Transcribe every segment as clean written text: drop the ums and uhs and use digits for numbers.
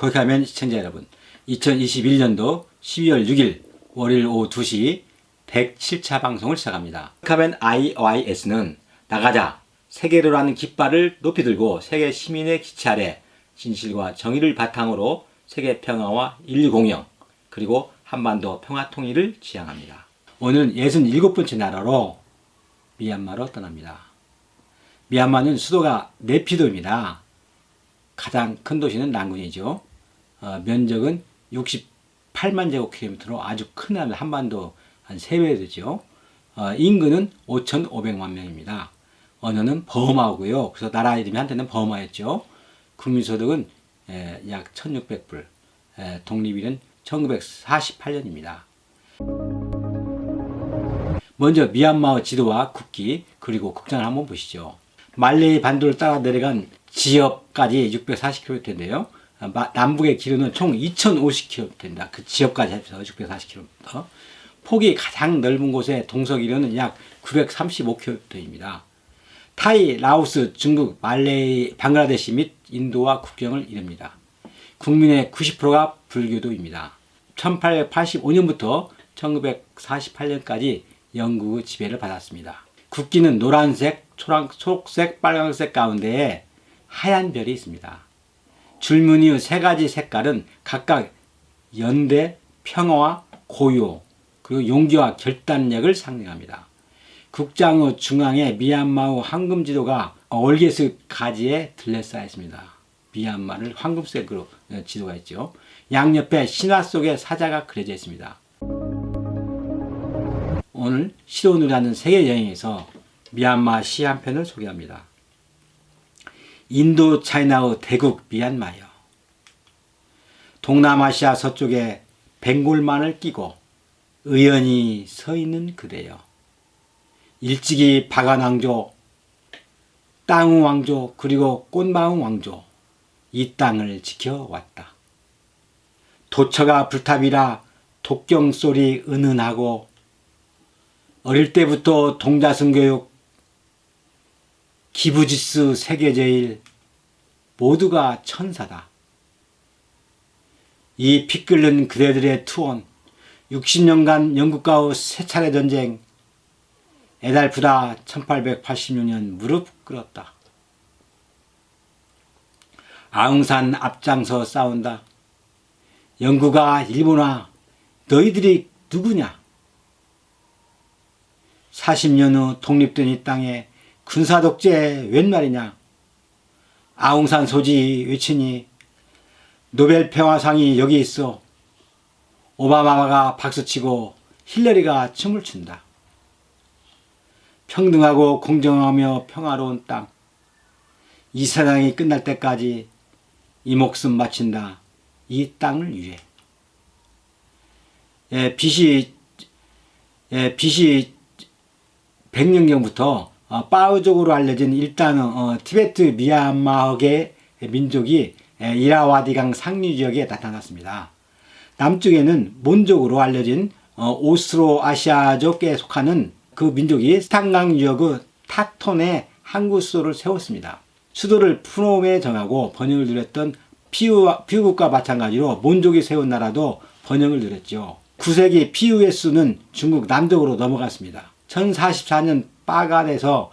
거기 가면 시청자 여러분, 2021년도 12월 6일 월요일 오후 2시 107차 방송을 시작합니다. 가면 IYS는 나가자 세계로라는 깃발을 높이 들고 세계 시민의 기치 아래 진실과 정의를 바탕으로 세계 평화와 인류 공영 그리고 한반도 평화 통일을 지향합니다. 오늘은 67번째 나라로 미얀마로 떠납니다. 미얀마는 수도가 네피도입니다. 가장 큰 도시는 랑군이죠. 면적은 68만 제곱킬로미터로 아주 큰 나라, 한반도 한 3배 되죠. 인구는 5,500만 명입니다. 언어는 버마고요. 그래서 나라 이름이 한때는 버마였죠. 국민소득은 약 1,600불, 독립일은 1948년입니다. 먼저 미얀마의 지도와 국기 그리고 국장을 한번 보시죠. 말레이 반도를 따라 내려간 지역까지 640km인데요. 남북의 길이는 총 2050km입니다. 그 지역까지 해서 640km. 폭이 가장 넓은 곳의 동서 길이는 약 935km입니다. 타이, 라오스, 중국, 말레이, 방글라데시 및 인도와 국경을 이룹니다. 국민의 90%가 불교도입니다. 1885년부터 1948년까지 영국의 지배를 받았습니다. 국기는 노란색, 초록색, 빨간색 가운데에 하얀 별이 있습니다. 줄무늬의 세 가지 색깔은 각각 연대, 평화와 고요, 그리고 용기와 결단력을 상징합니다. 국장의 중앙에 미얀마의 황금 지도가 올게스 가지에 둘러싸여 있습니다. 미얀마를 황금색으로 지도가 있죠. 양옆에 신화 속의 사자가 그려져 있습니다. 오늘 시도누라는 세계 여행에서 미얀마 시 한 편을 소개합니다. 인도 차이나의 대국 미얀마요. 동남아시아 서쪽에 벵골만을 끼고 의연히 서 있는 그대여. 일찍이 바간 왕조, 땅의 왕조 그리고 꽃마의 왕조 이 땅을 지켜왔다. 도처가 불탑이라 독경 소리 은은하고 어릴 때부터 동자승 교육, 기부지수 세계제일 모두가 천사다. 이 피 끓는 그대들의 투혼, 60년간 영국과의 세 차례 전쟁, 애달프다 1886년 무릎 꿇었다. 아웅산 앞장서 싸운다. 영국아, 일본아, 너희들이 누구냐? 40년 후 독립된 이 땅에 군사독재 웬 말이냐? 아웅산 소지 외치니 노벨 평화상이 여기 있어. 오바마가 박수치고 힐러리가 춤을 춘다. 평등하고 공정하며 평화로운 땅. 이 세상이 끝날 때까지 이 목숨 바친다. 이 땅을 위해. BC 100년경부터 파우족으로 알려진 일단은 티베트 미얀마의 민족이 이라와디강 상류 지역에 나타났습니다. 남쪽에는 몬족으로 알려진 오스트로아시아족에 속하는 그 민족이 스탄강 유역의 타톤에 항구 수도를 세웠습니다. 수도를 푸놈에 정하고 번영을 누렸던 피우국과 마찬가지로 몬족이 세운 나라도 번영을 누렸죠. 9세기 피우의 수는 중국 남쪽으로 넘어갔습니다. 1044년 빠간에서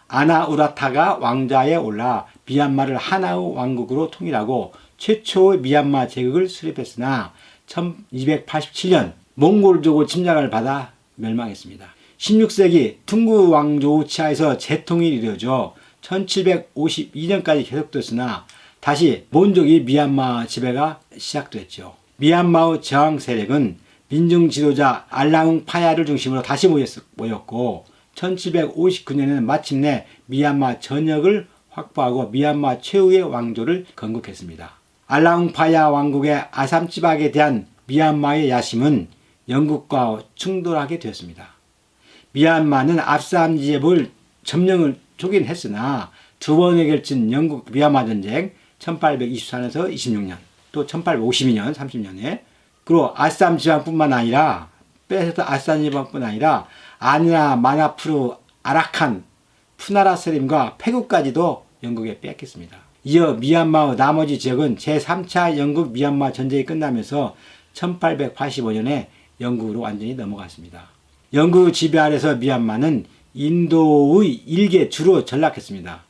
아나우라타가 왕좌에 올라 미얀마를 하나의 왕국으로 통일하고 최초의 미얀마 제국을 수립했으나 1287년 몽골족의 침략을 받아 멸망했습니다. 16세기 퉁구 왕조 치하에서 재통일이 이루어져 1752년까지 계속됐으나 다시 몬족이 미얀마 지배가 시작됐죠. 미얀마의 저항 세력은 민중 지도자 알라웅 파야를 중심으로 다시 모였고 1759년에는 마침내 미얀마 전역을 확보하고 미얀마 최후의 왕조를 건국했습니다. 알라웅 파야 왕국의 아삼 지방에 대한 미얀마의 야심은 영국과 충돌하게 되었습니다. 미얀마는 아삼 지역을 점령을 조긴 했으나 두 번에 걸친 영국 미얀마 전쟁 1824년에서 26년 또 1852년 30년에 그리고 아삼 지방뿐만 아니라 빼서 아삼 지방뿐 아니라 아니나 마나푸르 아라칸 푸나라스림과 페구까지도 영국에 뺏겼습니다. 이어 미얀마의 나머지 지역은 제3차 영국 미얀마 전쟁이 끝나면서 1885년에 영국으로 완전히 넘어갔습니다. 영국 지배 아래서 미얀마는 인도의 일개 주로 전락했습니다.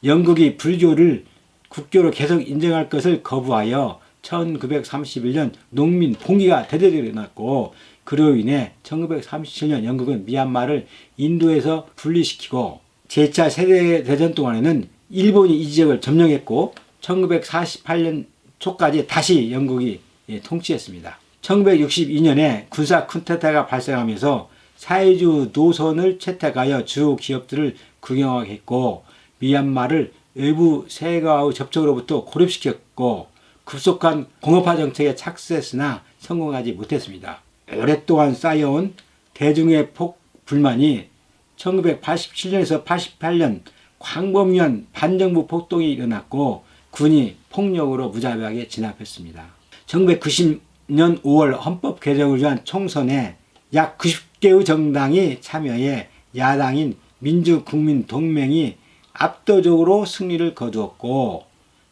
영국이 불교를 국교로 계속 인정할 것을 거부하여 1931년 농민 봉기가 대대적으로 일어났고, 그로 인해 1937년 영국은 미얀마를 인도에서 분리시키고, 제2차 세계대전 동안에는 일본이 이 지역을 점령했고 1948년 초까지 다시 영국이 통치했습니다. 1962년에 군사 쿤데타가 발생하면서 사회주의 노선을 채택하여 주요 기업들을 국영화하게 했고, 미얀마를 외부 세계와의 접촉으로부터 고립시켰고, 급속한 공업화 정책에 착수했으나 성공하지 못했습니다. 오랫동안 쌓여온 대중의 불만이 1987년에서 88년 광범위한 반정부 폭동이 일어났고, 군이 폭력으로 무자비하게 진압했습니다. 1990년 5월 헌법 개정을 위한 총선에 약 90개의 정당이 참여해 야당인 민주국민동맹이 압도적으로 승리를 거두었고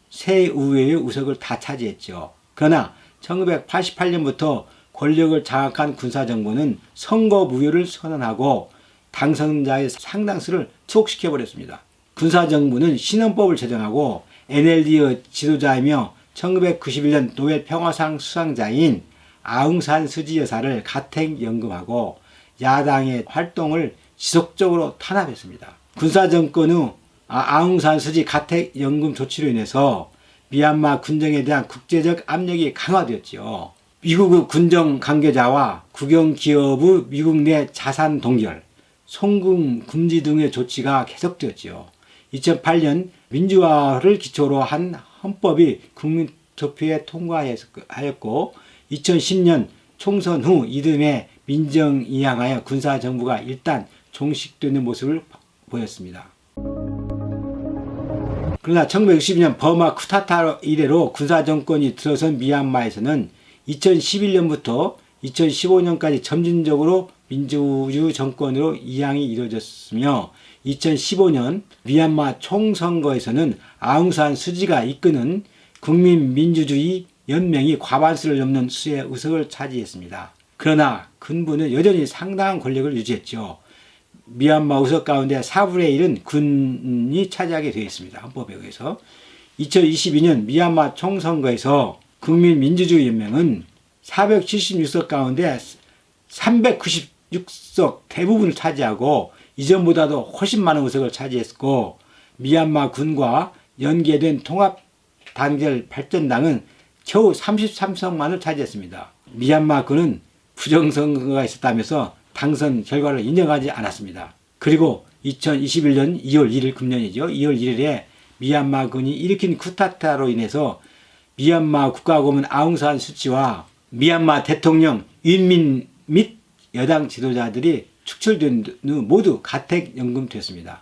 새 의회의 의석을 다 차지했죠. 그러나 1988년부터 권력을 장악한 군사정부는 선거 무효를 선언하고 당선자의 상당수를 투옥시켜버렸습니다. 군사정부는 신헌법을 제정하고 NLD의 지도자이며 1991년 노벨 평화상 수상자인 아웅산 스지 여사를 가택연금하고 야당의 활동을 지속적으로 탄압했습니다. 군사정권의 아웅산 스지 가택연금 조치로 인해서 미얀마 군정에 대한 국제적 압력이 강화되었죠. 미국의 군정 관계자와 국영기업의 미국 내 자산 동결, 송금 금지 등의 조치가 계속되었죠. 2008년 민주화를 기초로 한 헌법이 국민투표에 통과하였고 2010년 총선 후 이듬해 민정이양하여 군사정부가 일단 종식되는 모습을 보였습니다. 그러나 1962년 버마 쿠데타 이래로 군사정권이 들어선 미얀마에서는 2011년부터 2015년까지 점진적으로 민주주의 정권으로 이양이 이루어졌으며 2015년 미얀마 총선거에서는 아웅산 수지가 이끄는 국민민주주의 연맹이 과반수를 넘는 수의 의석을 차지했습니다. 그러나 군부는 여전히 상당한 권력을 유지했죠. 미얀마 의석 가운데 4분의 1은 군이 차지하게 되어 있습니다. 헌법에 의해서. 2022년 미얀마 총선거에서 국민민주주의연맹은 476석 가운데 396석 대부분을 차지하고 이전보다도 훨씬 많은 의석을 차지했고, 미얀마 군과 연계된 통합단결발전당은 겨우 33석만을 차지했습니다. 미얀마 군은 부정선거가 있었다면서 당선 결과를 인정하지 않았습니다. 그리고 2021년 2월 1일 금년이죠. 2월 1일에 미얀마 군이 일으킨 쿠데타로 인해서 미얀마 국가고문 아웅산 수치와 미얀마 대통령 윤민 및 여당 지도자들이 축출된 후 모두 가택연금됐습니다.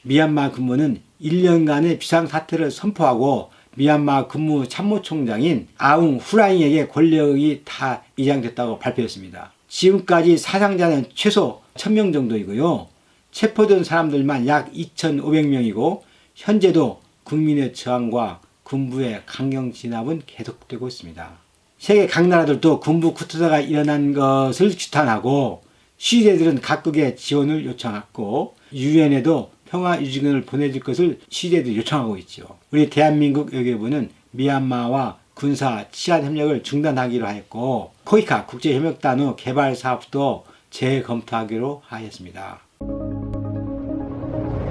미얀마 군부는 1년간의 비상사태를 선포하고 미얀마 군무 참모총장인 아웅 후라잉에게 권력이 다 이양됐다고 발표했습니다. 지금까지 사상자는 최소 1000명 정도이고요. 체포된 사람들만 약 2500명이고 현재도 국민의 저항과 군부의 강경 진압은 계속되고 있습니다. 세계 각 나라들도 군부 쿠데타가 일어난 것을 규탄하고 시위대들은 각국의 지원을 요청했고 유엔에도 평화유지군을 보내줄 것을 시위대들이 요청하고 있죠. 우리 대한민국 외교부는 미얀마와 군사 치안 협력을 중단하기로 하였고 코이카 국제협력단의 개발 사업도 재검토하기로 하였습니다.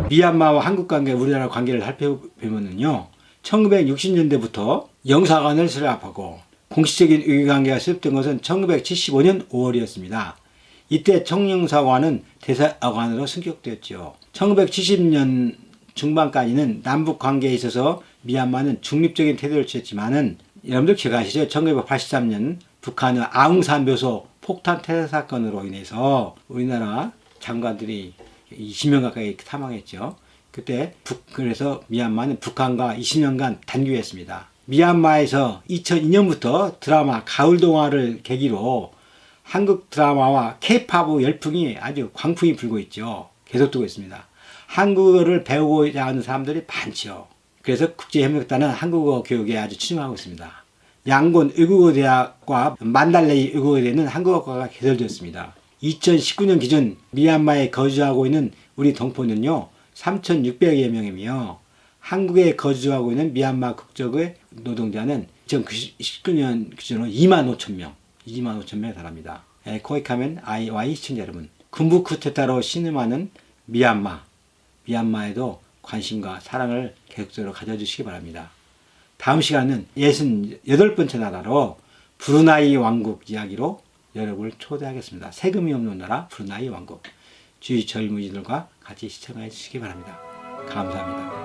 미얀마와 한국 관계, 우리나라 관계를 살펴보면요, 1960년대부터 영사관을 설립하고 공식적인 외교관계가 수립된 것은 1975년 5월이었습니다. 이때 총영사관은 대사관으로 승격되었죠. 1970년 중반까지는 남북 관계에 있어서 미얀마는 중립적인 태도를 취했지만은 여러분들 기억하시죠? 1983년 북한의 아웅산 묘소 폭탄 테러 사건으로 인해서 우리나라 장관들이 20명 가까이 사망했죠. 그때 그래서 미얀마는 북한과 20년간 단교했습니다. 미얀마에서 2002년부터 드라마 가을동화를 계기로 한국 드라마와 K-팝의 열풍이 아주 광풍이 불고 있죠. 계속되고 있습니다. 한국어를 배우고자 하는 사람들이 많죠. 그래서 국제협력단은 한국어 교육에 아주 추진하고 있습니다. 양곤 외국어대학과 만달레이 외국어대는 한국어과가 개설되었습니다. 2019년 기준 미얀마에 거주하고 있는 우리 동포는요 3,600여 명이며 한국에 거주하고 있는 미얀마 국적의 노동자는 2019년 기준으로 25,000명에 달합니다. 코이카멘 IY 시청자 여러분, 군부 쿠데타로 신음하는 미얀마에도 관심과 사랑을 계속적으로 가져주시기 바랍니다. 다음 시간은 68번째 나라로 브루나이 왕국 이야기로 여러분을 초대하겠습니다. 세금이 없는 나라 브루나이 왕국. 주위 젊은이들과 같이 시청해 주시기 바랍니다. 감사합니다.